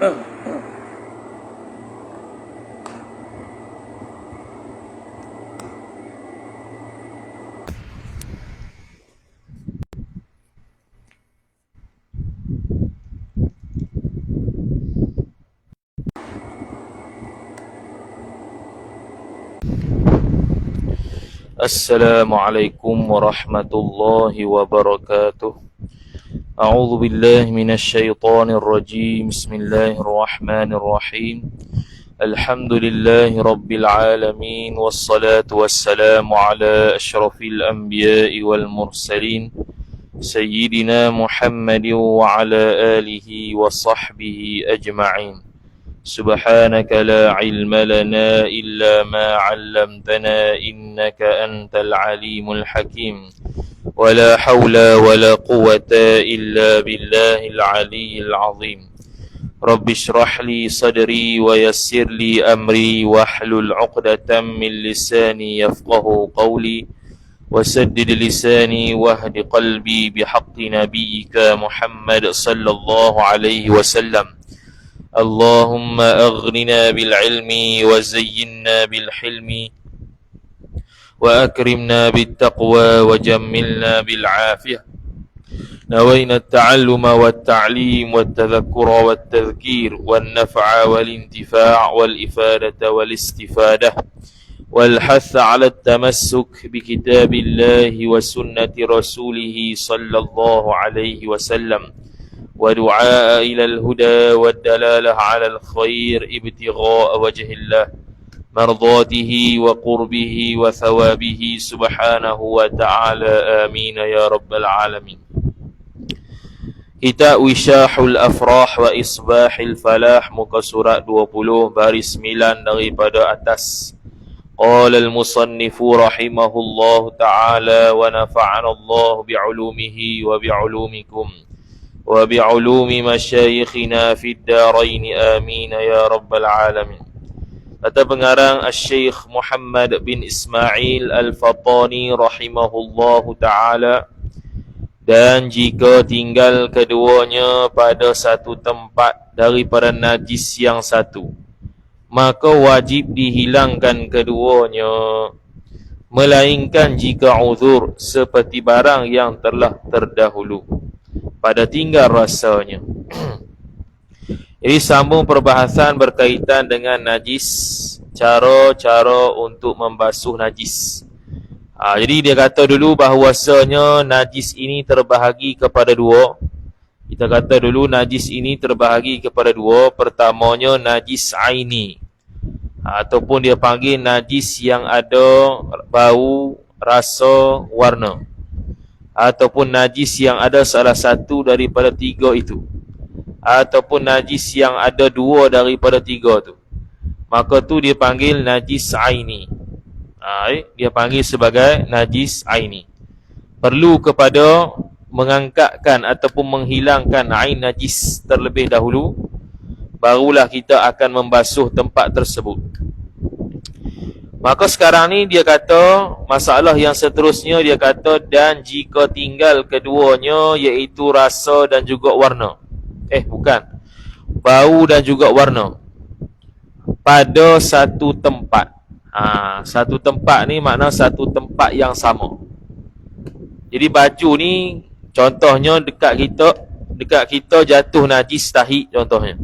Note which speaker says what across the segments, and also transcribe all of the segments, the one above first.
Speaker 1: Assalamualaikum warahmatullahi wabarakatuh. A'udzu billahi minasy syaithanir rajim. Bismillahirrahmanirrahim. Alhamdulillahi rabbil alamin wassalatu wassalamu ala asyrafil anbiya'i wal mursalin sayyidina Muhammadin wa ala alihi wa sahbihi ajma'in. سبحانك لا علم لنا إلا ما علمتنا إنك أنت العليم الحكيم ولا حول ولا قوة إلا بالله العلي العظيم رب اشرح لي صدري ويسر لي أمري واحلل عقدة من لساني يفقه قولي وسدد لساني واهد قلبي بحق نبيك محمد صلى الله عليه وسلم اللهم أغننا بالعلم وزينا بالحلم وأكرمنا بالتقوى وجملنا بالعافية نوينا التعلم والتعليم والتذكر والتذكير والنفع والانتفاع والإفادة والاستفادة والحث على التمسك بكتاب الله وسنة رسوله صلى الله عليه وسلم ودعاء إلى الهدى والدلالة على الخير ابتغاء وجه الله مرضاته وقربه وثوابه سبحانه وتعالى آمين يا رب العالمين. Kita Wisyahul Afrah wa Isbahil Falah, muka surat 20 baris 9 daripada atas. Qala al-musannifu rahimahullahu ta'ala wa nafa'ana Allah bi'ulumihi wa bi'ulumikum wa bi'ulumi masyayikhina fid darain amin ya rabbal alamin. Kata pengarang Asy-Syaikh Muhammad bin Ismail Al-Fatani rahimahullahu ta'ala, dan jika tinggal keduanya pada satu tempat daripada najis yang satu, maka wajib dihilangkan keduanya, melainkan jika uzur seperti barang yang telah terdahulu pada tinggal rasanya. Jadi sambung perbahasan berkaitan dengan najis, cara-cara untuk membasuh najis. Jadi dia kata dulu bahawasanya najis ini terbahagi kepada dua. Kita kata dulu najis ini terbahagi kepada dua. Pertamanya najis aini, ataupun dia panggil najis yang ada bau, rasa, warna, ataupun najis yang ada salah satu daripada tiga itu, ataupun najis yang ada dua daripada tiga tu, maka tu dia panggil najis aini. Dia panggil sebagai najis aini. Perlu kepada mengangkatkan ataupun menghilangkan ain najis terlebih dahulu, barulah kita akan membasuh tempat tersebut. Maka sekarang ni dia kata masalah yang seterusnya, dia kata dan jika tinggal keduanya, iaitu rasa dan juga warna. Bukan, bau dan juga warna pada satu tempat. Satu tempat ni makna satu tempat yang sama. Jadi baju ni contohnya dekat kita jatuh najis tahi contohnya.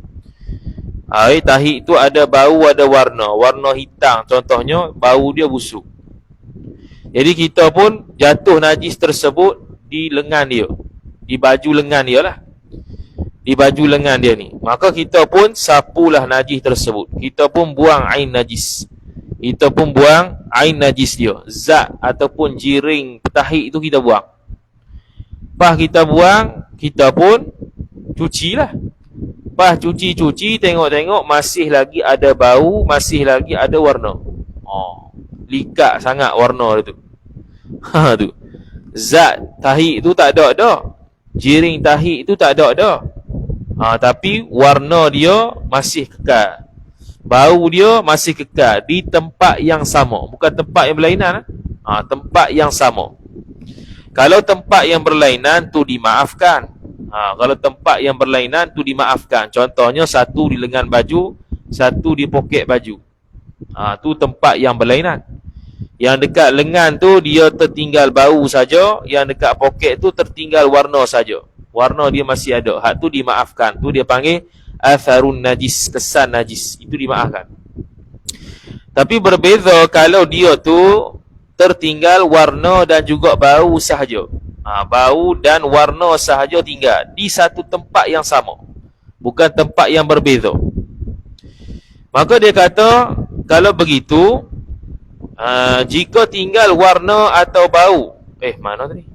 Speaker 1: Tahi tu ada bau, ada warna. Warna hitam contohnya, bau dia busuk. Jadi kita pun jatuh najis tersebut di lengan dia, di baju lengan dia lah, di baju lengan dia ni. Maka kita pun sapulah najis tersebut. Kita pun buang ain najis. Kita pun buang ain najis dia. Zat ataupun jiring tahi itu kita buang. Lepas kita buang, kita pun cucilah. Lepas cuci-cuci, tengok-tengok masih lagi ada bau, masih lagi ada warna. Likat sangat warna tu. Tu. Zat tahi tu tak ada dah. Jiring tahi tu tak ada dah. Tapi warna dia masih kekal. Bau dia masih kekal di tempat yang sama. Bukan tempat yang berlainan. Tempat yang sama. Kalau tempat yang berlainan tu dimaafkan. Kalau tempat yang berlainan tu dimaafkan. Contohnya satu di lengan baju, satu di poket baju. Tu tempat yang berlainan. Yang dekat lengan tu dia tertinggal bau saja, yang dekat poket tu tertinggal warna saja. Warna dia masih ada. Hak tu dimaafkan. Tu dia panggil atharun najis, kesan najis. Itu dimaafkan. Tapi berbeza kalau dia tu tertinggal warna dan juga bau sahaja. Bau dan warna sahaja tinggal di satu tempat yang sama, bukan tempat yang berbeza. Maka dia kata, kalau begitu, jika tinggal warna atau bau, mana tadi?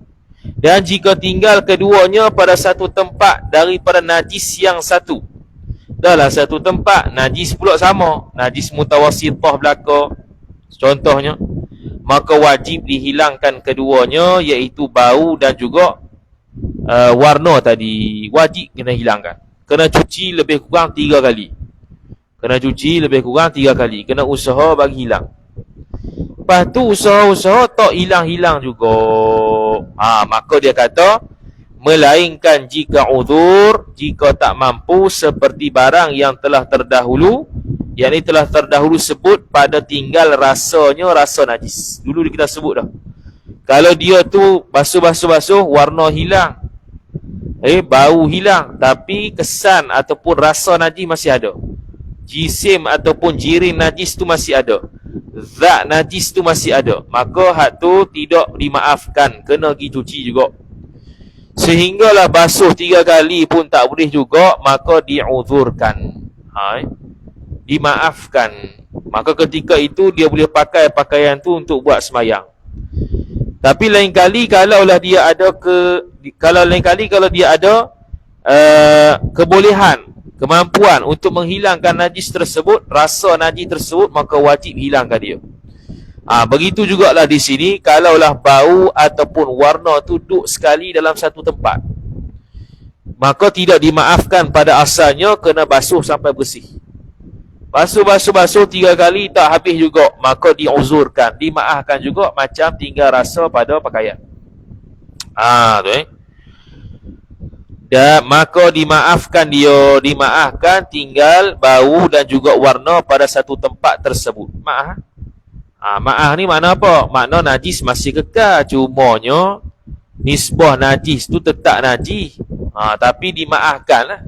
Speaker 1: Dan jika tinggal keduanya pada satu tempat daripada najis yang satu, dalam satu tempat, najis pula sama, najis mutawassithah belaka, contohnya, maka wajib dihilangkan keduanya, iaitu bau dan juga warna tadi. Wajib kena hilangkan. Kena cuci lebih kurang 3 kali. Kena cuci lebih kurang 3 kali. Kena usaha bagi hilang. Lepas tu usaha-usaha tak hilang-hilang juga. Maka dia kata, melainkan jika uzur, jika tak mampu, seperti barang yang telah terdahulu, yang ini telah terdahulu sebut pada tinggal rasanya, rasa najis. Dulu kita sebut dah. Kalau dia tu basuh, warna hilang, bau hilang, tapi kesan ataupun rasa najis masih ada. Jisim ataupun jirim najis tu masih ada. Zat najis tu masih ada. Maka hak tu tidak dimaafkan, kena pergi cuci juga. Sehinggalah basuh 3 kali pun tak boleh juga, maka diuzurkan. Dimaafkan. Maka ketika itu dia boleh pakai pakaian tu untuk buat semayang. Tapi lain kali kalau dia ada kebolehan, kemampuan untuk menghilangkan najis tersebut, rasa najis tersebut, maka wajib hilangkan dia. Begitu jugalah di sini, kalaulah bau ataupun warna tu duduk sekali dalam satu tempat, maka tidak dimaafkan pada asalnya, kena basuh sampai bersih. Basuh 3 kali tak habis juga, maka diuzurkan, dimaafkan juga, macam tinggal rasa pada pakaian. Dan maka dimaafkan dia, dimaafkan tinggal bau dan juga warna pada satu tempat tersebut. Maaf ni makna apa? Makna najis masih kekal, cumanya nisbah najis tu tetap najis. Tapi dimaafkan lah.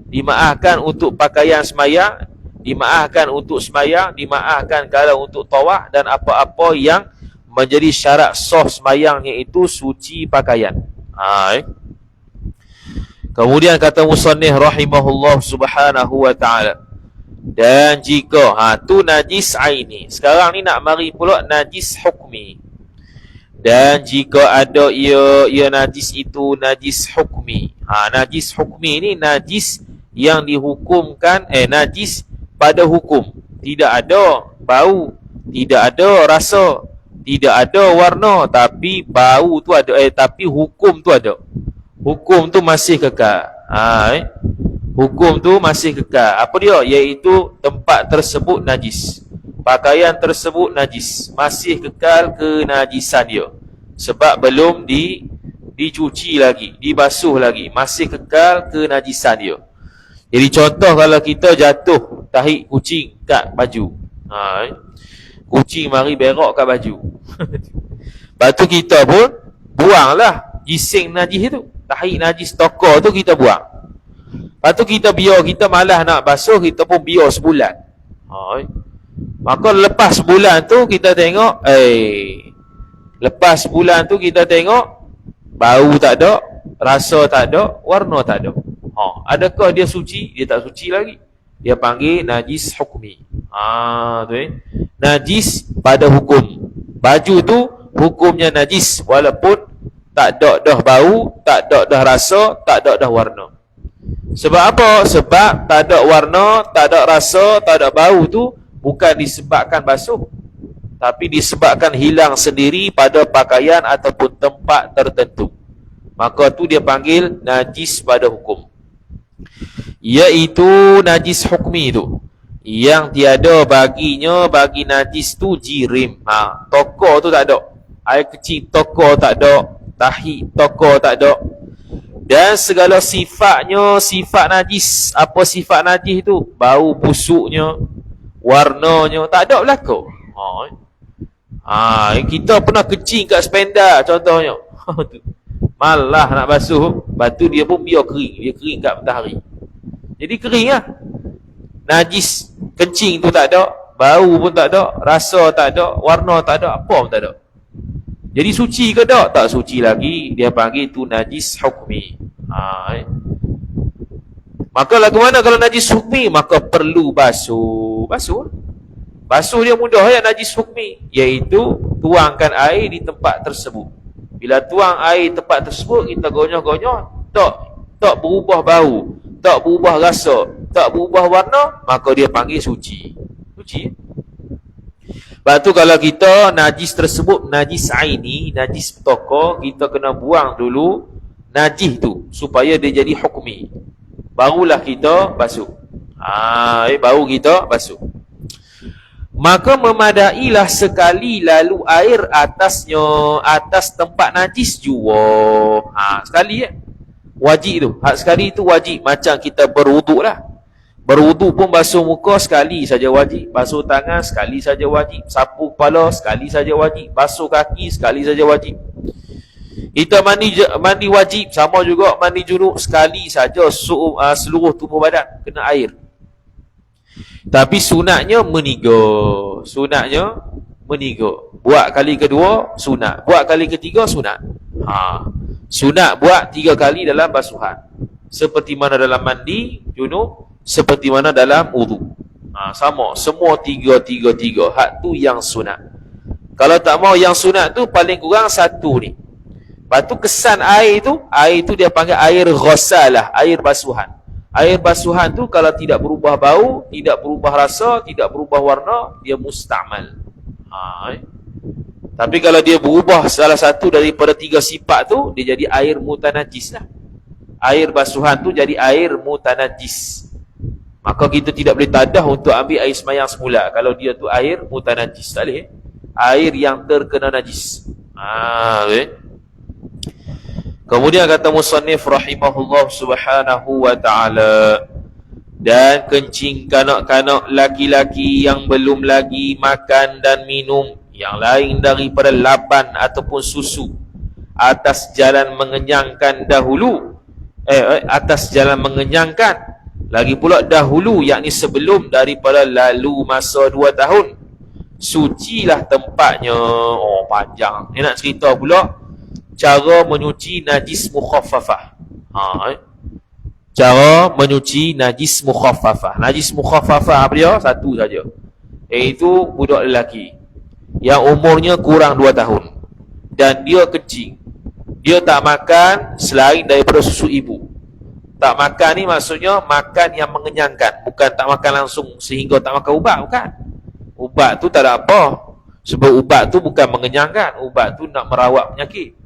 Speaker 1: Dimaafkan untuk pakaian semayang, dimaafkan untuk semayang, dimaafkan kalau untuk tawaf dan apa-apa yang menjadi syarat sah semayangnya itu suci pakaian. Kemudian kata musannif rahimahullah subhanahu wa ta'ala, dan jika tu najis aini. Sekarang ni nak mari pula najis hukmi. Dan jika ada ia najis itu najis hukmi. Najis hukmi ni najis yang dihukumkan, najis pada hukum. Tidak ada bau, tidak ada rasa, tidak ada warna, tapi bau tu ada, tapi hukum tu ada. Hukum tu masih kekal. Hukum tu masih kekal. Apa dia? Iaitu tempat tersebut najis, pakaian tersebut najis, masih kekal kenajisan dia, sebab belum dicuci lagi, dibasuh lagi, masih kekal kenajisan dia. Jadi contoh, kalau kita jatuh tahi kucing kat baju, kucing mari berak kat baju lepas tu kita pun buanglah jising najis tu, tahi najis tokor tu kita buang. Lepas tu kita biar, kita malas nak basuh, kita pun biar sebulan. Maka lepas sebulan tu kita tengok, lepas sebulan tu kita tengok, bau tak ada, rasa tak ada, warna tak ada. Adakah dia suci? Dia tak suci lagi. Dia panggil najis hukmi. Najis pada hukum. Baju tu hukumnya najis, walaupun tak ada dah bau, tak ada dah rasa, tak ada dah warna. Sebab apa? Sebab tak ada warna, tak ada rasa, tak ada bau tu bukan disebabkan basuh, tapi disebabkan hilang sendiri pada pakaian ataupun tempat tertentu. Maka tu dia panggil najis pada hukum. Iaitu najis hukmi tu, yang tiada baginya, bagi najis tu jirim. Tokor tu tak ada, air kecil tokor tak ada, tahi tokor tak ada. Dan segala sifatnya sifat najis. Apa sifat najis tu? Bau busuknya, warnanya tak ada berlaku. Kita pernah kencing kat spenda contohnya. Malah nak basuh, batu dia pun biar kering. Dia kering kat matahari. Jadi kering lah. Najis kencing tu tak ada, bau pun tak ada, rasa tak ada, warna tak ada, apa pun tak ada. Jadi suci ke tak? Tak suci lagi. Dia panggil tu najis hukmi. Maka lagu mana kalau najis hukmi? Maka perlu basuh. Basuh dia mudah ya najis hukmi, iaitu tuangkan air di tempat tersebut. Bila tuang air tempat tersebut, kita gonyah-gonyah, tak berubah bau, tak berubah rasa, tak berubah warna, maka dia panggil suci. Suci. Lepas tu kalau kita najis tersebut najis aini, najis toko, kita kena buang dulu najis tu supaya dia jadi hukmi. Barulah kita basuh. Baru kita basuh. Maka memadailah sekali lalu air atasnya, atas tempat najis jua. Sekali wajib tu. Sekali tu wajib. Macam kita berwuduk lah. Berwuduk pun basuh muka sekali saja wajib. Basuh tangan sekali saja wajib. Sapu kepala sekali saja wajib. Basuh kaki sekali saja wajib. Kita mandi wajib sama juga mandi junub sekali saja seluruh tubuh badan kena air. Tapi sunatnya meniga. Buat kali kedua sunat. Buat kali ketiga sunat. Sunat buat 3 kali dalam basuhan. Seperti mana dalam mandi junub, seperti mana dalam wudu. Sama, semua 3. Hak tu yang sunat. Kalau tak mau yang sunat tu paling kurang 1 ni. Lepas tu kesan air tu dia panggil air ghasalah, air basuhan. Air basuhan tu kalau tidak berubah bau, tidak berubah rasa, tidak berubah warna, dia mustamal. Tapi kalau dia berubah salah satu daripada 3 sifat tu, dia jadi air mutanajis lah. Air basuhan tu jadi air mutanajis. Maka kita tidak boleh tadah untuk ambil air semayang semula kalau dia tu air mutanajis. Tak boleh. Air yang terkena najis. Okay. Kemudian kata musannif rahimahullah subhanahu wa ta'ala, dan kencing kanak-kanak laki-laki yang belum lagi makan dan minum yang lain daripada laban ataupun susu atas jalan mengenyangkan dahulu, atas jalan mengenyangkan lagi pula dahulu, yakni sebelum daripada lalu masa 2 tahun, sucilah tempatnya. Panjang ni nak cerita pula cara menyuci najis mukhaffafah. Cara menyuci najis mukhaffafah. Najis mukhaffafah apa dia? Satu saja, iaitu budak lelaki yang umurnya kurang 2 tahun dan dia kencing. Dia tak makan selain daripada susu ibu. Tak makan ni maksudnya makan yang mengenyangkan, bukan tak makan langsung sehingga tak makan ubat, bukan. Ubat tu tak ada apa, sebab ubat tu bukan mengenyangkan, ubat tu nak merawat penyakit.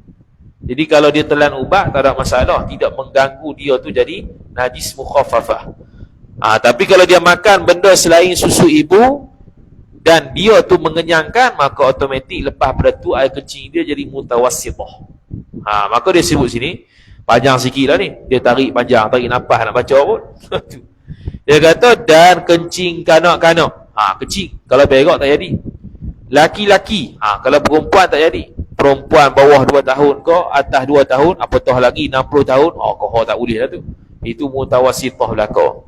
Speaker 1: Jadi kalau dia telan ubat tak ada masalah, tidak mengganggu dia tu jadi najis mukhaffafah. Tapi kalau dia makan benda selain susu ibu dan dia tu mengenyangkan, maka automatik lepas pada tu air kencing dia jadi mutawassithah. Maka dia sebut sini panjang sikit lah ni. Dia tarik panjang, tarik nafas nak baca pun. Dia kata dan kencing kanak-kanak. Kencing kalau berak tak jadi. Laki-laki, kalau perempuan tak jadi. Perempuan bawah 2 tahun ke atas 2 tahun, apatah lagi 60 tahun, kau tak boleh lah tu. Itu mutawassithah belaka.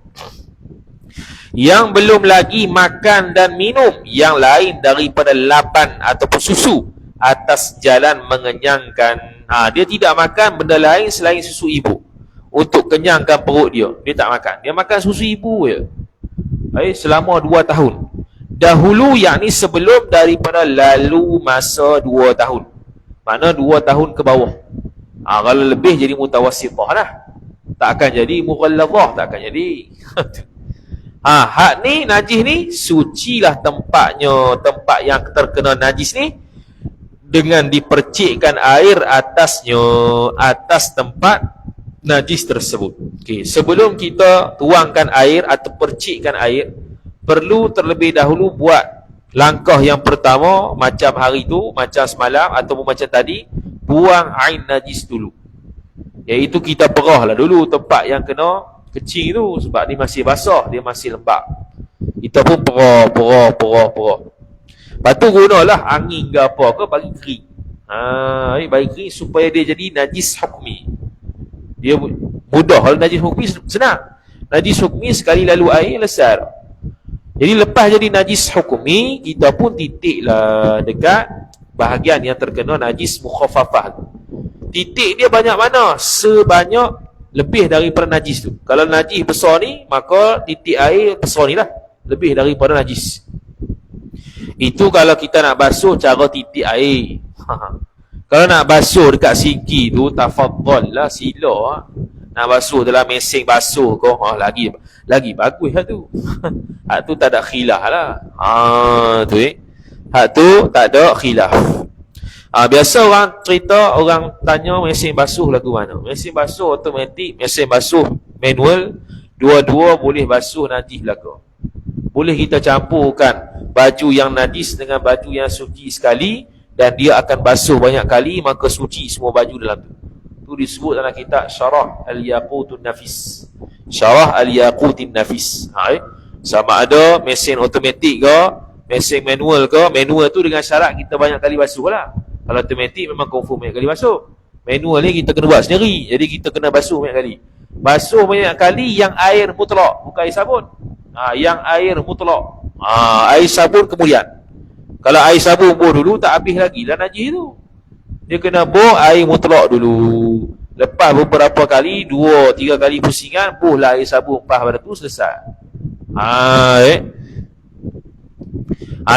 Speaker 1: Yang belum lagi makan dan minum yang lain daripada laban ataupun susu atas jalan mengenyangkan. Dia tidak makan benda lain selain susu ibu untuk kenyangkan perut dia. Dia tak makan. Dia makan susu ibu je. Selama 2 tahun. Dahulu, yakni sebelum daripada lalu masa 2 tahun. Mana 2 tahun ke bawah. Kalau lebih jadi mutawassithah lah. Tak akan jadi mughalladhah, tak akan jadi. Hak ni, najis ni, sucilah tempatnya, tempat yang terkena najis ni, dengan dipercikkan air atasnya, atas tempat najis tersebut. Okey, sebelum kita tuangkan air atau percikkan air, perlu terlebih dahulu buat langkah yang pertama, macam hari tu, macam semalam ataupun macam tadi, buang air najis dulu. Iaitu kita perah lah dulu tempat yang kena kecing tu, sebab dia masih basah, dia masih lembab. Kita pun perah. Lepas tu gunalah angin ke apa ke bagi kering. Bagi kering supaya dia jadi najis hukmi. Dia mudah. Kalau najis hukmi senang. Najis hukmi sekali lalu air lesar. Jadi lepas jadi najis hukmi, kita pun titiklah dekat bahagian yang terkena najis mukhaffafah. Titik dia banyak mana? Sebanyak lebih daripada najis tu. Kalau najis besar ni, maka titik air besar ni lah, lebih daripada najis. Itu kalau kita nak basuh cara titik air. Kalau nak basuh dekat sinki tu, tafadhal lah, sila. Nak basuh dalam mesin basuh kau, lagi bagus lah tu. Hak tu tak ada khilaf lah. Hak tu tak ada khilaf. Biasa orang cerita, orang tanya mesin basuh lagu mana. Mesin basuh automatik, mesin basuh manual, dua-dua boleh basuh najis belaka. Boleh kita campurkan baju yang najis dengan baju yang suci sekali, dan dia akan basuh banyak kali, maka suci semua baju dalam tu. Tu disebut dalam kitab Syarah Al-Yaqutun Nafis. Syarah Al-Yaqutin Nafis. Sama ada mesin automatik ke, mesin manual ke. Manual tu dengan syarat kita banyak kali basuh lah. Kalau automatik memang confirm banyak kali basuh. Manual ni kita kena buat sendiri, jadi kita kena basuh banyak kali. Basuh banyak kali yang air mutlak, bukan air sabun. Yang air mutlak. Air sabun kemudian. Kalau air sabun buh dulu, tak habis lagi lah najis tu. Dia kena buh air mutlak dulu. Lepas beberapa kali, 2-3 kali pusingan, buhlah air sabun, lepas pada tu selesai.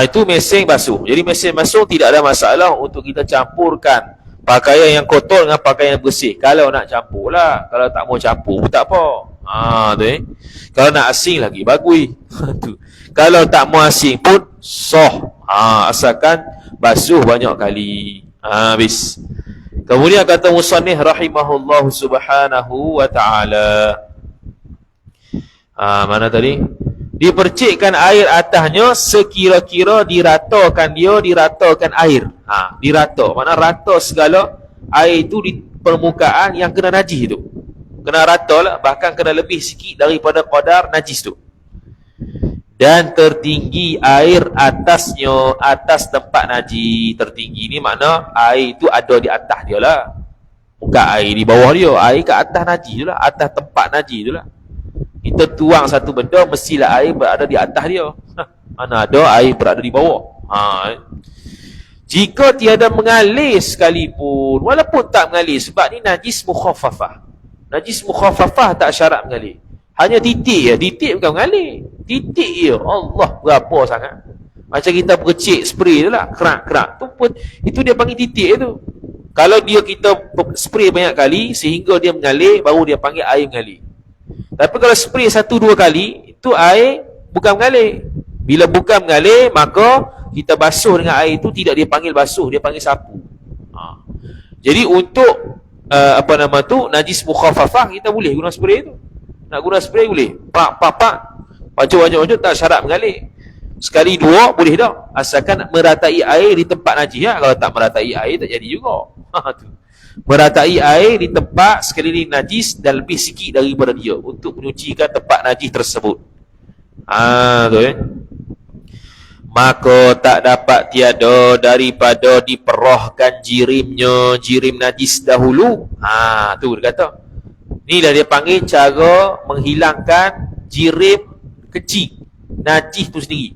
Speaker 1: Itu mesin basuh. Jadi mesin basuh tidak ada masalah untuk kita campurkan pakaian yang kotor dengan pakaian yang bersih. Kalau nak campur lah. Kalau tak mau campur pun tak apa. Kalau nak asing lagi bagus. Kalau tak mau asing pun sah. Asalkan basuh banyak kali. Habis. Kemudian kata musannif rahimahullah subhanahu wa ta'ala. Mana tadi? Dipercikkan air atasnya sekira-kira diratakan air. Dirata. Maknanya rata segala air itu di permukaan yang kena najis itu. Kena rata lah. Bahkan kena lebih sikit daripada qadar najis tu. Dan tertinggi air atasnya, atas tempat najis. Tertinggi ni makna air itu ada di atas dia lah. Bukan air di bawah dia. Air kat atas najis tu lah. Atas tempat najis tu lah. Kita tuang satu benda, mestilah air berada di atas dia. Mana ada air berada di bawah. Jika tiada mengalir sekalipun, walaupun tak mengalir, sebab ni najis mukhaffafah. Najis mukhaffafah tak syarat mengalir. Hanya titik je. Titik bukan mengalir. Titik je. Allah, berapa sangat. Macam kita percik spray tu lah. Kerak-kerak. Tu pun, itu dia panggil titik tu. Kalau dia kita spray banyak kali, sehingga dia mengalir, baru dia panggil air mengalir. Tapi kalau spray 1-2 kali, itu air bukan mengalir. Bila bukan mengalir, maka kita basuh dengan air itu tidak dia panggil basuh, dia panggil sapu. Jadi untuk najis mukhaffafah, kita boleh guna spray itu. Nak guna spray boleh. Pak. Wajut tak syarat mengalir. Sekali 2 boleh dah. Asalkan meratai air di tempat najis. Kalau tak meratai air, tak jadi juga. Meratai air di tempat sekeliling najis dan lebih sikit daripada dia untuk menyucikan tempat najis tersebut. Maka tak dapat tiada daripada diperahkan jirim najis dahulu. Tu dia kata. Ni dah dia panggil cara menghilangkan jirim kecil najis tu sendiri.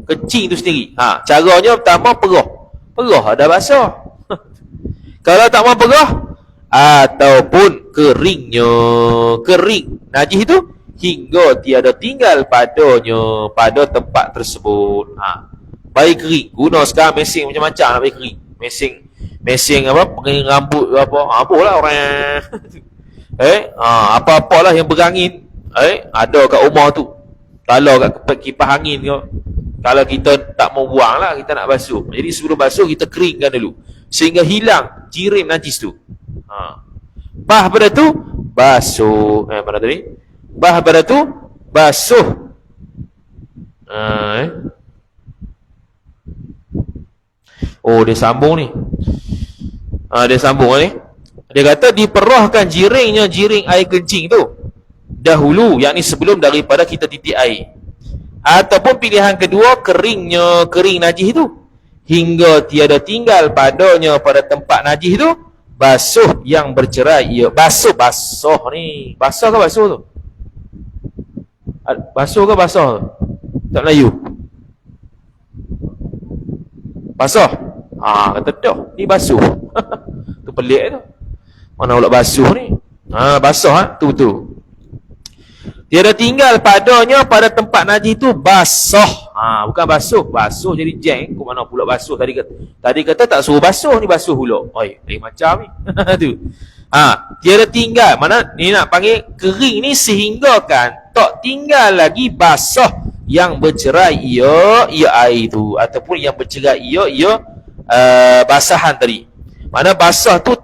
Speaker 1: Kecil tu sendiri. Caranya pertama perah ada basah. Kalau tak mau perah, ataupun keringnya, kering najis itu hingga tiada tinggal padanya, pada tempat tersebut. Bagi kering, guna sekarang mesin macam-macam nak bagi kering. Mesin apa, pengering rambut ke apa, apalah orang. Apa-apalah yang berangin, ada kat rumah tu. Kalau kat kipas angin ke, kalau kita tak mau buang lah, kita nak basuh. Jadi sebelum basuh, kita keringkan dulu. Sehingga hilang jirim najis tu. Lepas pada tu, basuh. Mana tadi? Lepas pada tu, basuh. Dia sambung ni. Dia sambung ni. Dia kata diperahkan jiring air kencing tu dahulu, yakni sebelum daripada kita titik air. Ataupun pilihan kedua, kering najis tu hingga tiada tinggal padanya pada tempat najis tu, basuh yang bercerai ia. Basuh ni. Basah ke basuh tu? Basuh ke basah tu? Tak Melayu. Basah. Kata dah, ni basuh. Tu pelik tu. Mana pula basuh ni? Basah tu betul. Tiada tinggal padanya pada tempat najis tu, basah. Bukan basuh. Basuh jadi jeng. Kau mana pula basuh tadi kata tak suruh basuh, ni basuh pula. Macam ni. Tu. Tiada tinggal. Mana ni nak panggil kering ni sehingga kan tak tinggal lagi basah yang bercerai ia air tu, ataupun yang bercerai ia basahan tadi. Mana basah tu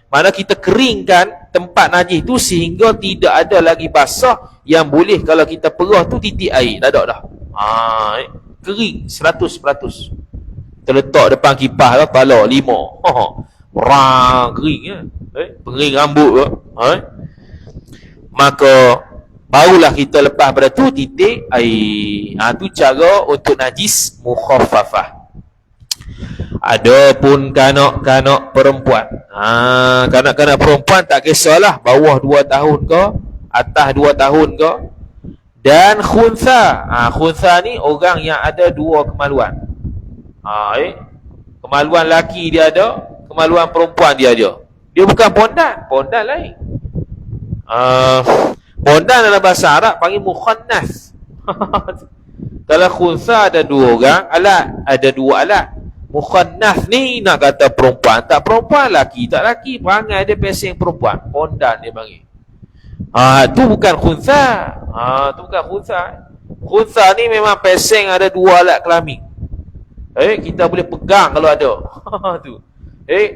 Speaker 1: mana kita keringkan tempat najis tu sehingga tidak ada lagi basah yang boleh kalau kita perah tu titik air. Tak ada dah. Kering 100%. Terletak depan kipas lah, talak 5. Orang kering ya. Pengering rambut ke. Maka barulah kita lepas pada tu titik air. Tu cara untuk najis mukhaffafah. Adapun kanak-kanak perempuan, kanak-kanak perempuan tak kisahlah bawah 2 tahun ke, atas 2 tahun ke. Dan khunsa, khunsa ni orang yang ada 2 kemaluan. Kemaluan laki dia ada, kemaluan perempuan dia ada. Dia bukan pondan lain. Pondan dalam bahasa Arab panggil mukhannas. Kalau khunsa ada 2 orang, alat ada 2 alat. Mukhannas ni nak kata perempuan, tak perempuan, laki tak laki, perangai dia pesing perempuan, pondan dia panggil. Tu bukan khunsa. Tu bukan khunsa. Khunsa ni memang pesing ada 2 alat kelamin. Kita boleh pegang kalau ada. Tu.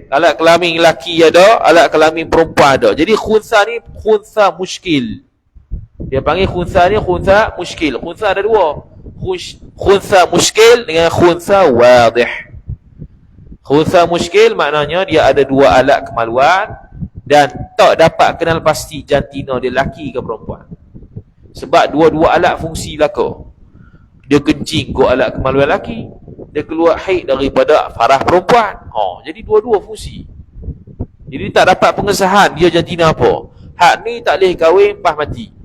Speaker 1: Alat kelamin laki ada, alat kelamin perempuan ada. Jadi khunsa ni khunsa muskil. Dia panggil khunsa ni khunsa muskil. Khunsa ada 2. Khunsa muskil dengan khunsa wadih. Khunsa muskil maknanya dia ada 2 alat kemaluan dan tak dapat kenal pasti jantina dia laki ke perempuan. Sebab 2 alat fungsi belaka. Dia kencing kot alat kemaluan laki, dia keluar haid daripada farah perempuan. Jadi 2 fungsi. Jadi tak dapat pengesahan dia jantina apa. Hak ni tak boleh kahwin lepas mati.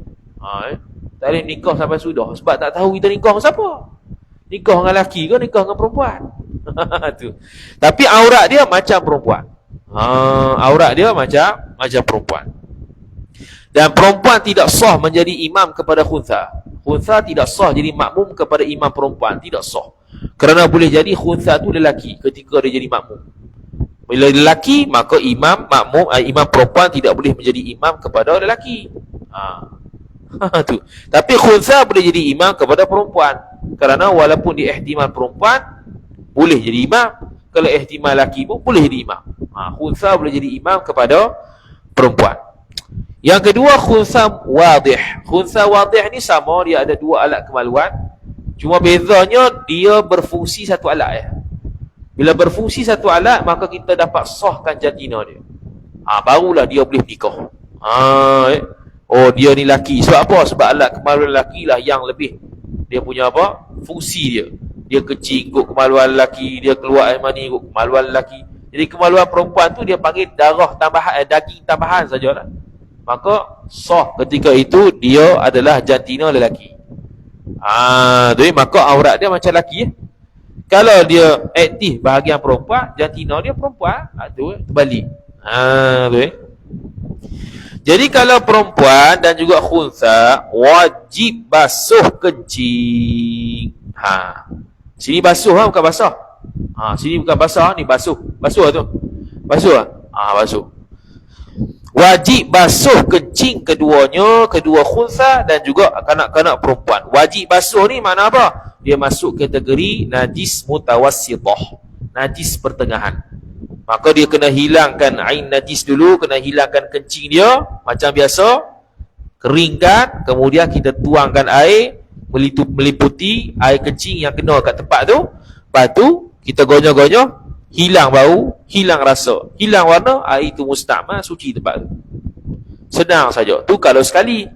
Speaker 1: Tak boleh nikah sampai sudah. Sebab tak tahu kita nikah dengan siapa. Nikah dengan laki ke nikah dengan perempuan. Tu. Tapi aurat dia macam perempuan. Aurat dia macam perempuan. Dan perempuan tidak sah menjadi imam kepada khunsa. Khunsa tidak sah jadi makmum kepada imam perempuan. Tidak sah. Kerana boleh jadi khunsa tu lelaki ketika dia jadi makmum. Bila lelaki, maka imam perempuan tidak boleh menjadi imam kepada lelaki. Tu. Tapi khunsa boleh jadi imam kepada perempuan. Kerana walaupun dia ihtimal perempuan, boleh jadi imam. Kalau ihtimal lelaki pun boleh jadi imam. Khunsa boleh jadi imam kepada perempuan. Yang kedua, khunsa wadih. Khunsa wadih ni sama, dia ada 2 alat kemaluan. Cuma bezanya dia berfungsi satu alat. Bila berfungsi satu alat, maka kita dapat sahkan jantina dia. Barulah dia boleh nikah. Dia ni laki. Sebab apa? Sebab alat kemaluan lelaki lah yang lebih. Dia punya apa? Fungsi dia. Dia kecil ikut kemaluan lelaki, dia keluar air mani ikut kemaluan lelaki. Jadi kemaluan perempuan tu dia panggil darah tambahan, daging tambahan sajalah. Maka sah ketika itu dia adalah jantina lelaki. Jadi maka aurat dia macam lelaki. Kalau dia aktif bahagian perempuan, jantina dia perempuan, tu terbalik. Jadi kalau perempuan dan juga khunsa wajib basuh kencing. Sini basuh bukan basah. Sini bukan basah, ni basuh. Basuh tu. Basuh. Basuh. Wajib basuh kencing keduanya, kedua khunsa dan juga kanak-kanak perempuan. Wajib basuh ni makna apa? Dia masuk kategori najis mutawassithah. Najis pertengahan. Maka dia kena hilangkan ain najis dulu, kena hilangkan kencing dia macam biasa. Keringkan, kemudian kita tuangkan air meliputi air kencing yang kena kat tempat tu. Lepas tu kita gonyoh-gonyoh, hilang bau, hilang rasa, hilang warna, air itu musta'mal, suci tempat tu. Senang saja. Tu kalau sekali.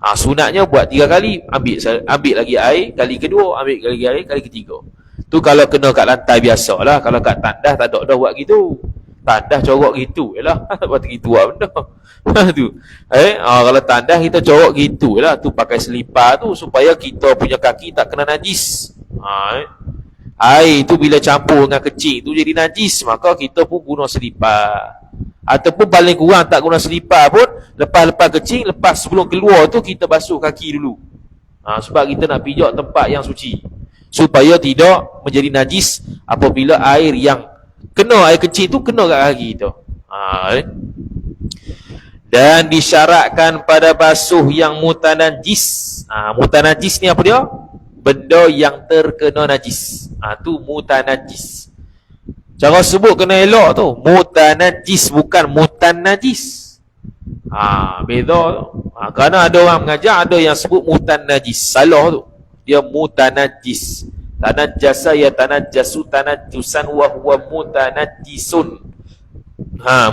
Speaker 1: Sunatnya buat 3 kali, ambil lagi air kali kedua, ambil lagi air kali ketiga. Tu kalau kena kat lantai biasalah. Kalau kat tandas tak ada dah buat gitu. Tandas corok gitu jelah. Buat gitu lah benda. Tu. Kalau tandas kita corok gitu jelah. Tu pakai selipar tu supaya kita punya kaki tak kena najis. Air tu bila campur dengan kecil tu jadi najis, maka kita pun guna selipar. Ataupun paling kurang tak guna selipar pun, lepas kecil, lepas sebelum keluar tu kita basuh kaki dulu. Sebab kita nak pijak tempat yang suci, supaya tidak menjadi najis apabila air yang kena air kecil tu kena kat kaki kita. Dan disyaratkan pada basuh yang mutanajis. Mutanajis ni apa dia? Benda yang terkena najis. Tu mutanajis. Cara sebut kena elok tu. Mutanajis, bukan mutanajis. Beza tu. Kerana ada orang mengajar, ada yang sebut mutanajis. Salah tu. Dia mutanajis. Tanajjasa ya tanajjasu tanajjusan wa huwa mutanajisun.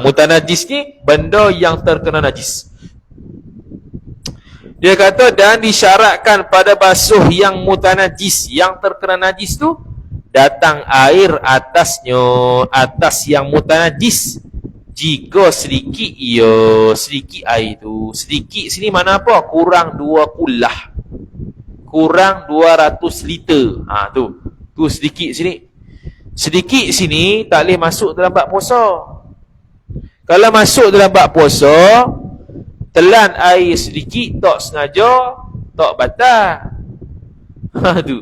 Speaker 1: Mutanajis ni benda yang terkena najis. Dia kata, dan disyaratkan pada basuh yang mutanajis, yang terkena najis tu, datang air atasnya, atas yang mutanajis, jika sedikit, sedikit air tu. Sedikit sini mana apa? Kurang 2 kulah, kurang 200 liter. Tu sedikit sini. Sedikit sini tak boleh masuk dalam bab puasa. Kalau masuk dalam bab puasa, telan air sedikit, tak sengaja, tak batal. Tu.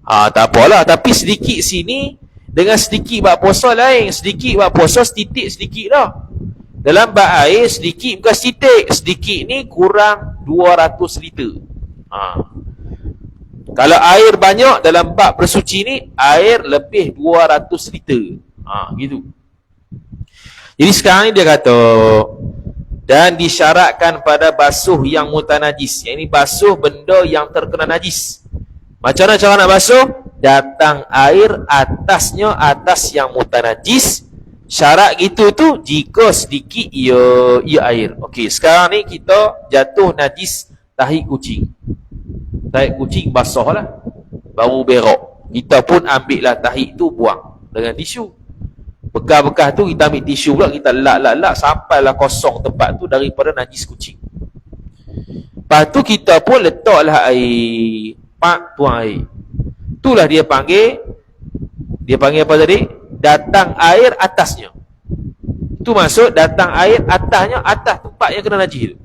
Speaker 1: Tak apalah. Tapi sedikit sini dengan sedikit bab puasa lain. Sedikit bab puasa setitik sedikit dah. Dalam bab air sedikit bukan setitik. Sedikit ni kurang 200 liter. Kalau air banyak dalam bab bersuci ni, air lebih 200 liter. Gitu. Jadi sekarang ni dia kata, dan disyaratkan pada basuh yang mutanajis. Yang ini basuh benda yang terkena najis. Macam mana cara nak basuh? Datang air atasnya, atas yang mutanajis. Syarat gitu tu jika sedikit ia air. Okey, sekarang ni kita jatuh najis tahi kucing. Tahi kucing basah lah, baru berak. Kita pun ambil lah tahi tu, buang dengan tisu. Bekas-bekas tu kita ambil tisu pula, kita lap sampailah kosong tempat tu daripada najis kucing. Lepas tu kita pun letaklah air, tuang air. Itulah dia panggil apa tadi? Datang air atasnya. Itu maksud datang air atasnya, atas tempat yang kena najis tu.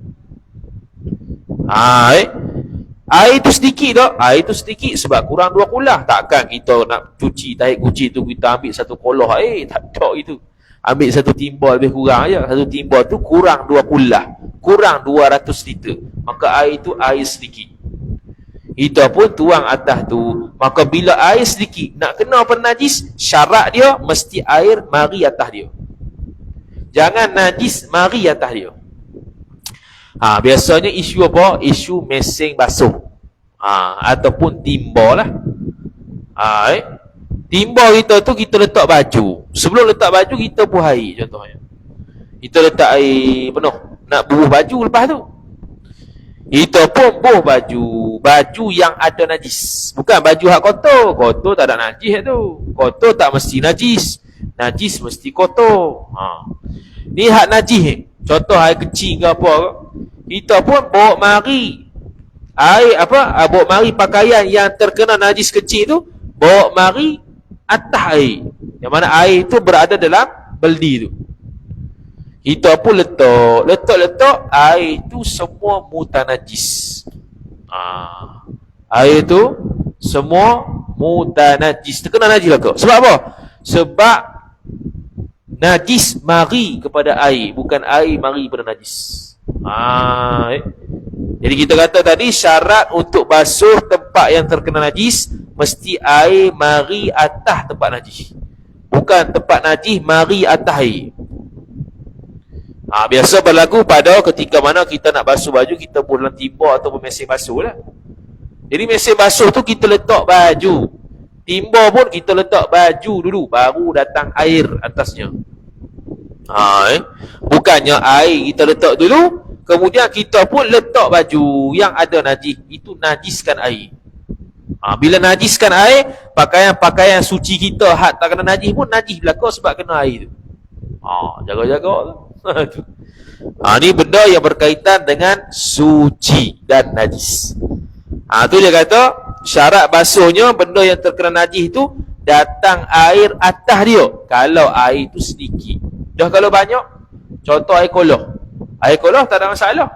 Speaker 1: Air tu sedikit tak? Air tu sedikit sebab kurang 2 kulah. Takkan kita nak cuci tahi kucing tu kita ambil 1 kolah air. Tak ada itu. Ambil 1 timbal lebih kurang aja. 1 timbal tu kurang 2 kulah. Kurang 200 liter. Maka air tu air sedikit. Kita pun tuang atas tu. Maka bila air sedikit nak kena penajis, syarat dia mesti air mari atas dia. Jangan najis mari atas dia. Biasanya isu apa? Isu mesin basuh. Ataupun timba lah. Timba kita tu kita letak baju. Sebelum letak baju kita buh air contohnya. Kita letak air penuh. Nak buh baju lepas tu. Kita pun buh baju. Baju yang ada najis. Bukan baju hak kotor. Kotor tak ada najis tu. Kotor tak mesti najis. Najis mesti kotor. Ni hak najis. Contoh air kecil ke apa ke. Kita pun bawa mari air bawa mari pakaian yang terkena najis kecil tu, bawa mari atas air. Yang mana air tu berada dalam beldi tu. Kita pun letak air tu semua mutanajis. Air tu semua mutanajis. Terkena najis lah kau. Sebab apa? Sebab najis mari kepada air, bukan air mari kepada najis. Jadi kita kata tadi syarat untuk basuh tempat yang terkena najis mesti air mari atas tempat najis, bukan tempat najis mari atas air. Biasa berlaku pada ketika mana kita nak basuh baju, kita buat dalam timba ataupun mesin basuh lah. Jadi mesin basuh tu kita letak baju, Timba pun kita letak baju dulu, baru datang air atasnya. Bukannya air kita letak dulu, kemudian kita pun letak baju yang ada najis. Itu najiskan air. Bila najiskan air, pakaian suci kita hak tak kena najis pun najis belaka sebab kena air tu. Jaga-jaga tu. Ni benda yang berkaitan dengan suci dan najis. Tu dia kata syarat basuhnya benda yang terkena najis tu datang air atas dia. Kalau air tu sedikit. Dah kalau banyak, contoh air kolah. Air kolah tak ada masalah.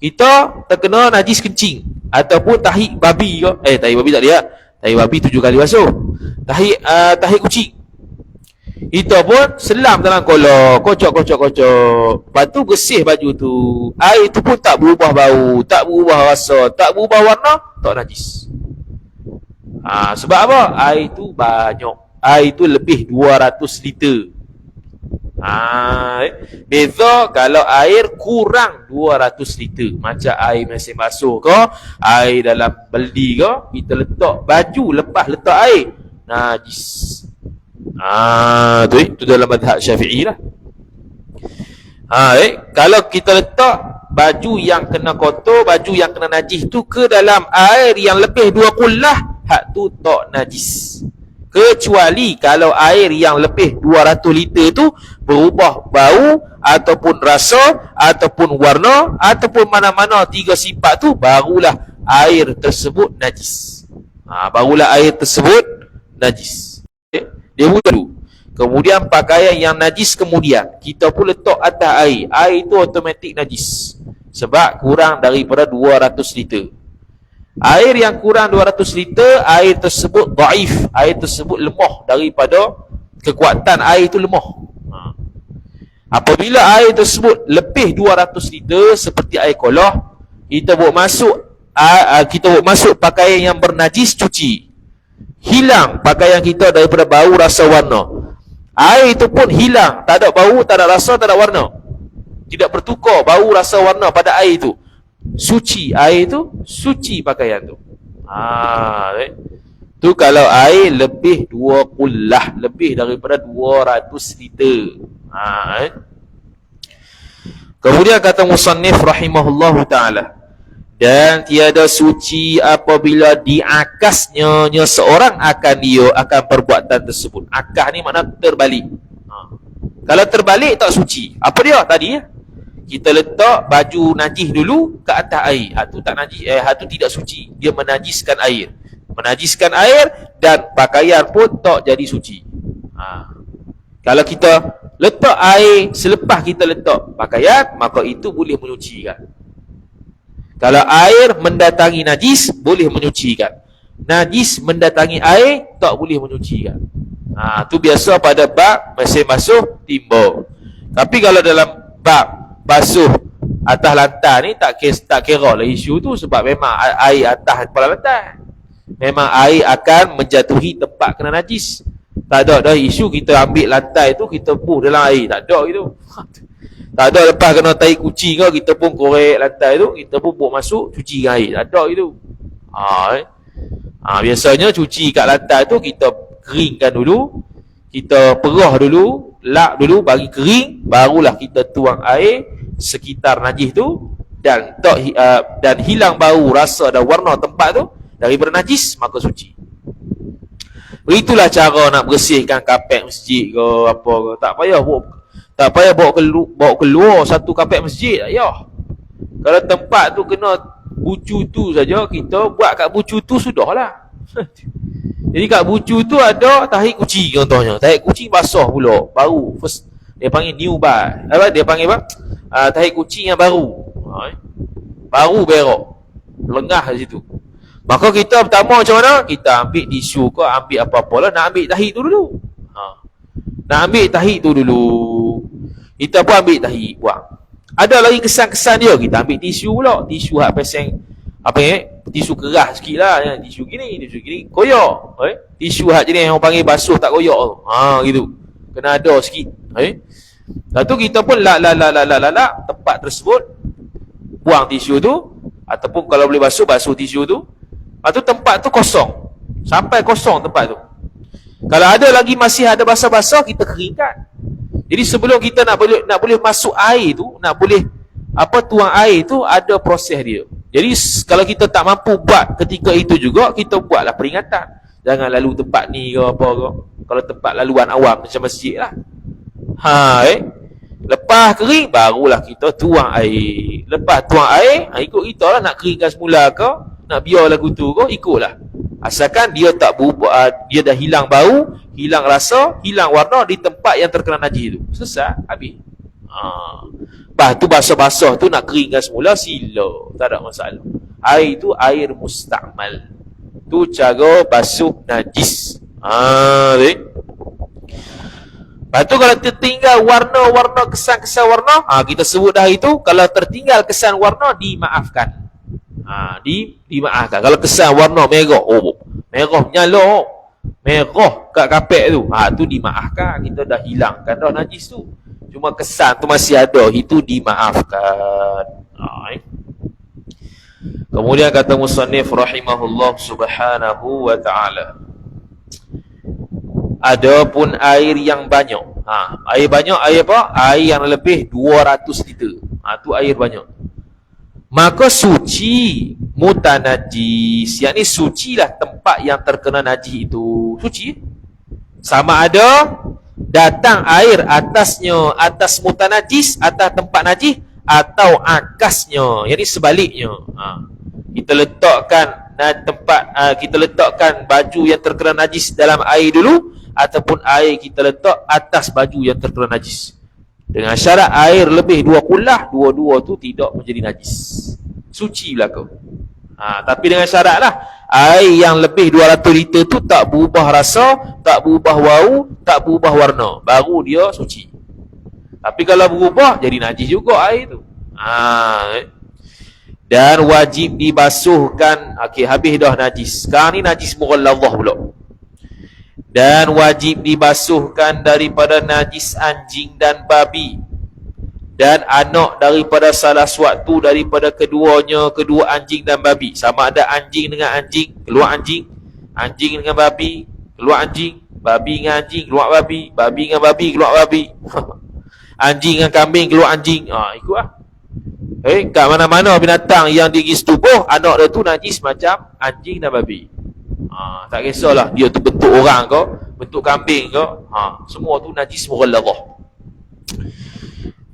Speaker 1: Kita terkena najis kencing ataupun tahi babi ke. Tahi babi tak dia. Tahi babi 7 kali basuh. Tahi kucing. Kita pun selam dalam kolah, kocok. Lepas tu bersih baju tu. Air tu pun tak berubah bau, tak berubah rasa, tak berubah warna, tak najis. Sebab apa? Air tu banyak. Air tu lebih 200 liter. Beza kalau air kurang 200 liter. Macam air mesin basuh ke, air dalam beldi ke, kita letak baju, lepas letak air, najis. Itu dalam mazhab Syafi'i lah. Kalau kita letak baju yang kena kotor, baju yang kena najis tu ke dalam air yang lebih 2 kullah, hak tu tak najis. Kecuali kalau air yang lebih 200 liter tu berubah bau ataupun rasa ataupun warna ataupun mana-mana 3 sifat tu, barulah air tersebut najis. Barulah air tersebut najis. Dia dulu. Kemudian pakaian yang najis kemudian kita pun letak atas air. Air itu automatik najis sebab kurang daripada 200 liter. Air yang kurang 200 liter, air tersebut dhaif, air tersebut lemah daripada kekuatan air itu lemah. Apabila air tersebut lebih 200 liter seperti air kolah, kita buat masuk pakaian yang bernajis, cuci. Hilang pakaian kita daripada bau, rasa, warna. Air itu pun hilang, tak ada bau, tak ada rasa, tak ada warna. Tidak bertukar bau, rasa, warna pada air itu. Suci air tu, suci pakaian tu. Tu kalau air lebih 2 kullah, lebih daripada 200 liter. Kemudian kata musannif rahimahullahu ta'ala, dan tiada suci apabila diakasnya seorang akan perbuatan tersebut. Akas ni makna terbalik. Kalau terbalik tak suci. Apa dia tadi? Kita letak baju najis dulu ke atas air. Tu tak najis, tu tidak suci. Dia menajiskan air. Menajiskan air dan pakaian pun tak jadi suci. Kalau kita letak air selepas kita letak pakaian, maka itu boleh menyucikan. Kalau air mendatangi najis, boleh menyucikan. Najis mendatangi air, tak boleh menyucikan. Tu biasa pada bab mesin basuh timba. Tapi kalau dalam bab basuh atas lantai ni tak kira lah isu tu, sebab memang air atas kepala lantai. Memang air akan menjatuhi tempat kena najis. Tak ada dah isu kita ambil lantai tu kita buh dalam air, tak ada gitu. Tak ada lepas kena tai kucing ke kita pun korek lantai tu, kita pun buat masuk cuci dengan air, tak ada gitu. Biasanya cuci kat lantai tu kita keringkan dulu, kita perah dulu, lap dulu bagi kering, barulah kita tuang air sekitar najis tu dan hilang bau, rasa dan warna tempat tu daripada najis, maka suci. Begitulah cara nak bersihkan kapet masjid ke apa ke. Tak payah bawa keluar satu kapet masjid, tak payah. Kalau tempat tu kena bucu tu saja, kita buat kat bucu tu sudahlah. Jadi kat bucu tu ada tahi kucing contohnya. Tahi kucing basah pula, baru first, dia panggil new bar. Dia panggil apa? Tahi kucing yang baru. Baru berak. Lengah di situ. Maka kita pertama macam mana? Kita ambil tisu ke, ambil apa-apa lah, nak ambil tahi tu dulu. Nak ambil tahi tu dulu. Kita pun ambil tahi, buang. Ada lagi kesan-kesan dia, kita ambil tisu pula. Tisu hak peseng, tisu keras sikit lah, ya. Tisu gini, koyak. Tisu hak jenis yang orang panggil basuh tak koyak tu. Gitu. Kena ada sikit. Lepas tu kita pun lak tempat tersebut, buang tisu tu, ataupun kalau boleh basuh tisu tu. Lepas tu tempat tu kosong. Sampai kosong tempat tu. Kalau ada lagi masih ada basah-basah, kita keringkan. Jadi sebelum kita nak boleh masuk air tu, nak boleh tuang air tu, ada proses dia. Jadi kalau kita tak mampu buat ketika itu juga, kita buatlah peringatan. Jangan lalu tempat ni ke apa ke. Kalau tempat laluan awam macam masjid lah. Lepas kering, barulah kita tuang air. Lepas tuang air, ikut kita lah nak keringkan semula ke, nak biar lagu tu ke, ikutlah. Asalkan dia tak berubah, dia dah hilang bau, hilang rasa, hilang warna di tempat yang terkena najis tu. Selesai, habis. Lepas tu basah-basah tu nak keringkan semula, sila. Tak ada masalah. Air tu air mustakmal. Tu cara basuh najis. Lepas tu kalau tertinggal warna-warna, kesan-kesan warna, kita sebut dah itu. Kalau tertinggal kesan warna, dimaafkan. Dimaafkan. Kalau kesan warna merah, merah menyala, merah kat kapek tu, tu dimaafkan. Kita dah hilangkan dah najis tu. Cuma kesan tu masih ada, itu dimaafkan. Kemudian kata musannif rahimahullah subhanahu wa ta'ala, adapun air yang banyak, air banyak, air apa? Air yang lebih 200 liter, tu air banyak, maka suci mutanajis, yakni sucilah tempat yang terkena najis itu. Suci sama ada datang air atasnya, atas mutanajis, atas tempat najis, atau akasnya, yakni sebaliknya. Kita letakkan kita letakkan baju yang terkena najis dalam air dulu, ataupun air kita letak atas baju yang terkena najis. Dengan syarat air lebih 2 kulah, dua-dua tu tidak menjadi najis, suci berlaku. Tapi dengan syarat lah, air yang lebih 200 liter tu tak berubah rasa, tak berubah bau, tak berubah warna, baru dia suci. Tapi kalau berubah, jadi najis juga air tu. Dan wajib dibasuhkan. Okey, habis dah najis. Sekarang ni najis mughalladhah pula. Dan wajib dibasuhkan daripada najis anjing dan babi, dan anak daripada salah suatu daripada kedua anjing dan babi. Sama ada anjing dengan anjing, keluar anjing, anjing dengan babi, keluar anjing, babi dengan anjing, keluar babi, babi dengan babi, keluar babi. Anjing dengan kambing, keluar anjing. Ikutlah. Kat mana-mana binatang yang digigis tubuh, anak dia tu najis macam anjing dan babi. Tak kisahlah dia tu bentuk orang ke, bentuk kambing ke, semua tu najis mughalladhah.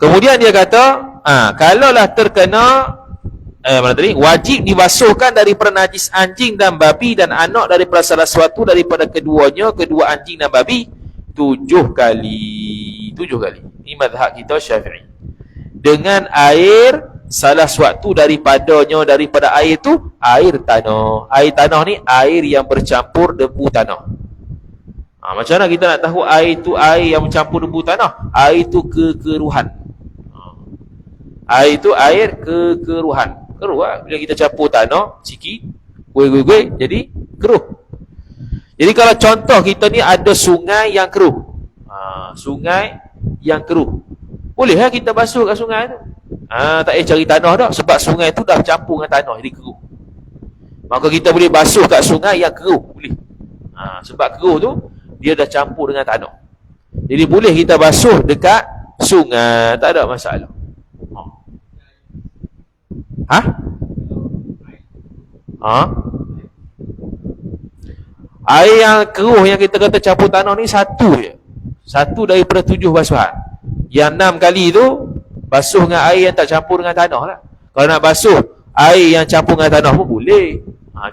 Speaker 1: Kemudian dia kata, kalaulah terkena wajib dibasuhkan daripada najis anjing dan babi dan anak daripada salah suatu daripada kedua anjing dan babi 7 kali. Ini mazhab kita Syafi'i. Dengan air salah suatu daripada air tu air tanah. Air tanah ni air yang bercampur debu tanah. Macam mana kita nak tahu air tu air yang bercampur debu tanah? Air tu kekeruhan. Air tu air kekeruhan. Keruh lah. Bila kita campur tanah sikit, gue jadi keruh. Jadi kalau contoh kita ni ada sungai yang keruh, sungai yang keruh, boleh lah kita basuh kat sungai tu. Tak payah cari tanah dah, sebab sungai tu dah campur dengan tanah jadi keruh. Maka kita boleh basuh kat sungai yang keruh, boleh. Sebab keruh tu dia dah campur dengan tanah, jadi boleh kita basuh dekat sungai, tak ada masalah. Air yang keruh yang kita kata campur tanah ni satu je, satu daripada 7 basuhan. Yang 6 kali tu basuh dengan air yang tak campur dengan tanah lah. Kalau nak basuh air yang campur dengan tanah pun boleh.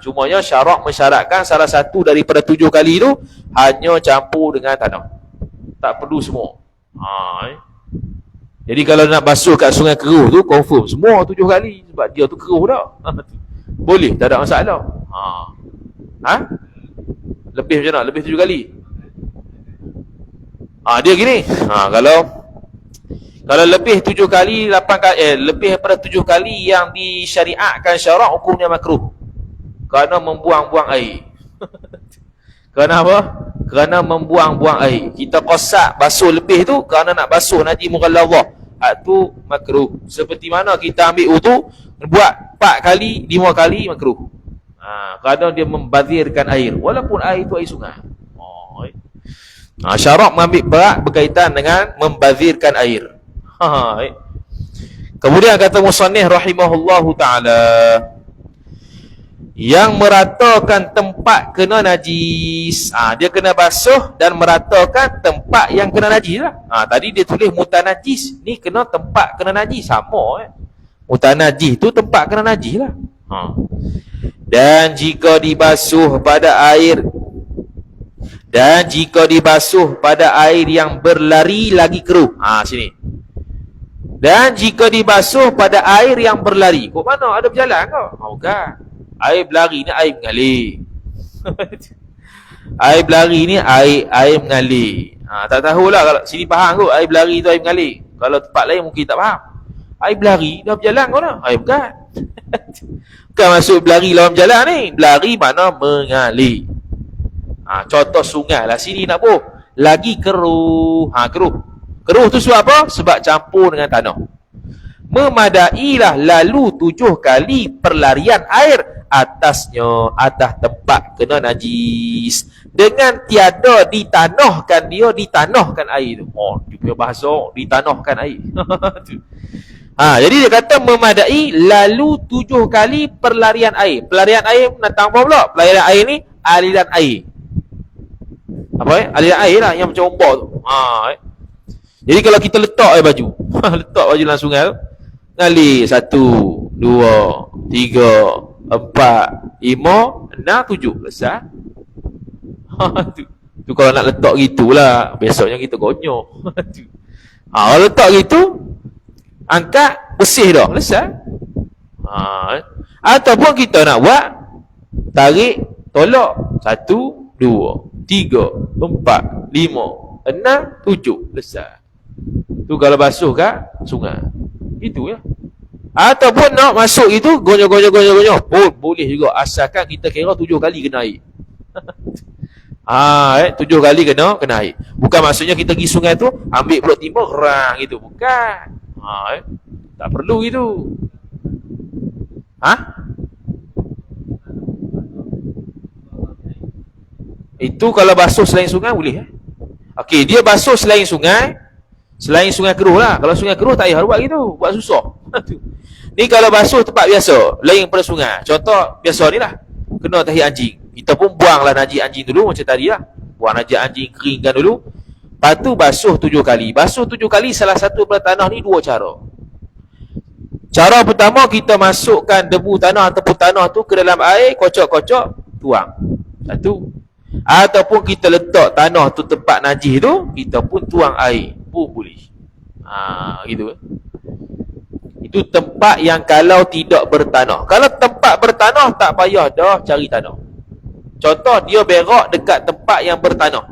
Speaker 1: Cumanya syarak mensyaratkan salah satu daripada 7 kali tu hanya campur dengan tanah, tak perlu semua. Jadi kalau nak basuh kat sungai keruh tu, confirm semua 7 kali, sebab dia tu keruh dah. Boleh, tak ada masalah. Lebih macam mana? Lebih 7 kali. Dia gini. Kalau lebih 7 kali, 8 kali, lebih daripada 7 kali yang disyariatkan syarak, hukumnya makruh. Kerana membuang-buang air. Kerana apa? Kerana membuang-buang air. Kita qasak basuh lebih tu kerana nak basuh najis mughalladhah. Tu makruh. Seperti mana kita ambil wudu, buat 4 kali, 5 kali makruh. Kadang dia membazirkan air, walaupun air itu air sungai. Syarak mengambil berat berkaitan dengan membazirkan air. Kemudian kata musannif rahimahullahu ta'ala, yang meratakan tempat kena najis, dia kena basuh dan meratakan tempat yang kena najis lah. Tadi dia tulis mutanajis, ni kena tempat kena najis, sama mutanajis tu tempat kena najis lah. Dan jika dibasuh pada air yang berlari lagi keruh. Sini. Dan jika dibasuh pada air yang berlari. Kok mana? Ada berjalan kau? Bukan. Air berlari ni air mengalir. Air berlari ni air mengalir. Tak tahulah, kalau sini faham kot air berlari tu air mengalir. Kalau tempat lain mungkin tak faham. Air berlari dah berjalan kau dah. Bukan. Bukan maksud berlari lawan berjalan ni. Berlari mana mengalir. Contoh sungai lah sini nak boh. Lagi keruh. Keruh tu sebab apa? Sebab campur dengan tanah. Memadailah lalu 7 kali perlarian air atas tempat kena najis, dengan tiada ditanahkan air tu. Dia punya bahasa ditanahkan air. Jadi dia kata memadai lalu 7 kali perlarian air. Pelarian air nak tambah pula. Pelarian air ni aliran air. Aliran air lah yang macam ombak tu. Jadi kalau kita letak baju letak baju dalam sungai tu, ngalir 1, 2, 3, 4, 5, 6, 7 besar. Tu kalau nak letak gitulah, besoknya kita gonyok. Kalau letak gitu, angkat, bersih dah, selesai. Ataupun kita nak buat, tarik, tolak, 1, 2, 3, 4, 5, 6, 7 selesai. Tu kalau basuh kat sungai. Itu ya. Ataupun nak masuk itu gonyok. Boleh juga, asalkan kita kira 7 kali kena air. 7 kali kena air. Bukan maksudnya kita pergi sungai tu ambil peluk timur rang gitu, bukan. Tak perlu itu. Itu kalau basuh selain sungai boleh. Okey, dia basuh selain sungai keruh lah. Kalau sungai keruh tak payah buat gitu, buat susah. Ni kalau basuh tempat biasa, lain pada sungai. Contoh biasa ni lah, kena tahi anjing. Kita pun buanglah najis anjing dulu macam tadi lah. Buang najis anjing, keringkan dulu. Lepas tu basuh 7 kali. Basuh 7 kali salah satu pada tanah ni 2 cara. Cara pertama, kita masukkan debu tanah ataupun tanah tu ke dalam air, kocok-kocok, tuang. Satu. Ataupun kita letak tanah tu tempat najis tu, kita pun tuang air pun boleh. Gitu. Itu tempat yang kalau tidak bertanah. Kalau tempat bertanah, tak payah dah cari tanah. Contoh, dia berak dekat tempat yang bertanah.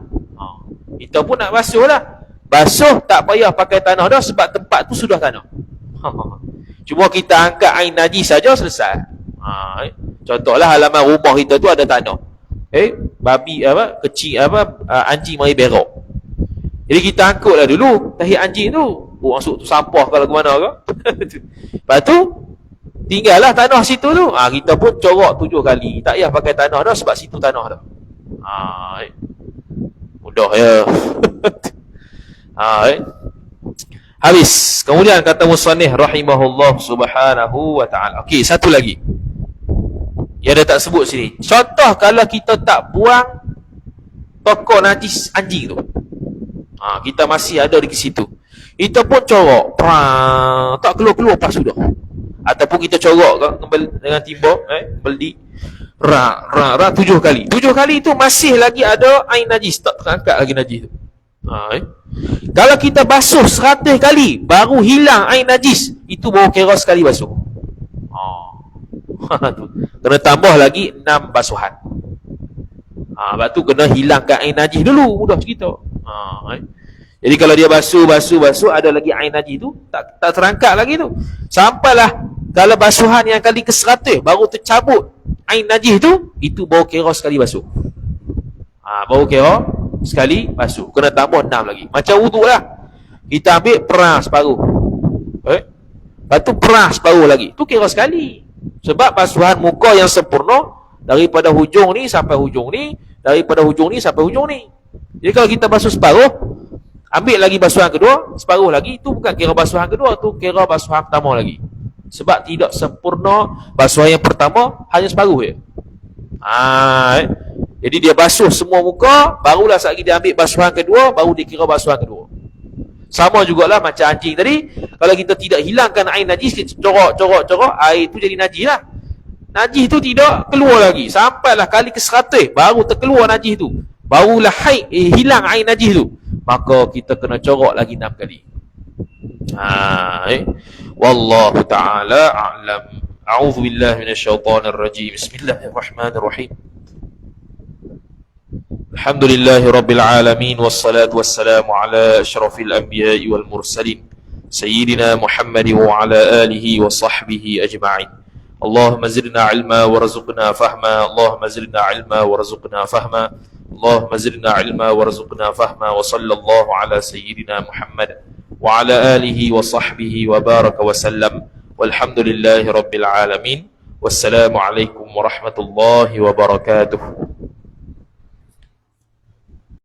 Speaker 1: Kita pun nak basuh lah. Basuh tak payah pakai tanah dah, sebab tempat tu sudah tanah. Cuma kita angkat air najis saja, selesai. Contohlah halaman rumah kita tu ada tanah. Babi anjing mari berak. Jadi kita angkutlah dulu tahi anjing tu. Masuk tu sampah kalau ke mana ke. Lepas tu tinggallah tanah situ tu. Kita pun corok 7 kali. Tak payah pakai tanah dah, sebab situ tanah dah. Mudah ya. Habis. Kemudian kata musannif rahimahullah subhanahu wa ta'ala. Okey, satu lagi. Yang dia tak sebut sini. Contoh kalau kita tak buang tokok najis anjing tu. Kita masih ada di situ. Kita pun corok. Tak keluar-keluar pas sudah. Ataupun kita corok dengan timbuk, beldi. 7 kali. 7 kali itu masih lagi ada air najis. Tak terangkat lagi najis tu. Kalau kita basuh 100 kali baru hilang air najis, itu baru kira sekali basuh. Kena tambah lagi 6 basuhan. Lepas tu kena hilangkan air najis dulu. Mudah cerita. Jadi kalau dia basuh ada lagi air najis tu, tak terangkat lagi tu. Sampailah kalau basuhan yang kali ke 100 baru tercabut air najis tu, itu baru kira sekali basuh. Baru kira sekali basuh. Kena tambah 6 lagi. Macam wuduk lah. Kita ambil perah separuh. Lepas tu perah separuh lagi. Tu kira sekali. Sebab basuhan muka yang sempurna Daripada hujung ni sampai hujung ni, daripada hujung ni sampai hujung ni. Jadi kalau kita basuh separuh, ambil lagi basuhan kedua, separuh lagi, itu bukan kira basuhan kedua, tu kira basuhan pertama lagi. Sebab tidak sempurna basuhan yang pertama, hanya separuh je. Jadi dia basuh semua muka, barulah saat dia ambil basuhan kedua, baru dikira basuhan kedua. Sama jugalah macam anjing tadi, kalau kita tidak hilangkan air najis, kita corok, air tu jadi najis lah. Najis tu tidak keluar lagi, sampailah kali ke-100 baru terkeluar najis tu, barulah hilang air najis tu, maka kita kena corok lagi 6 kali. Wallahu ta'ala a'lam. A'udzu billahi minasyaitonir rajim. Bismillahirrahmanirrahim. Alhamdulillahi rabbil alamin, wassalatu wassalamu ala asyrafil anbiya'i wal mursalin sayyidina Muhammadin wa ala alihi wa sahbihi ajma'in. Allahumma zidna ilma warzuqna fahma. Allahumma zidna ilma warzuqna fahma. Allahumma zidna ilma warzuqna fahma. Wa sallallahu ala sayyidina Muhammad wa ala alihi wa sahbihi wa baraka wa sallam. Walhamdulillahi rabbil alamin. Wassalamu alaikum warahmatullahi wabarakatuh.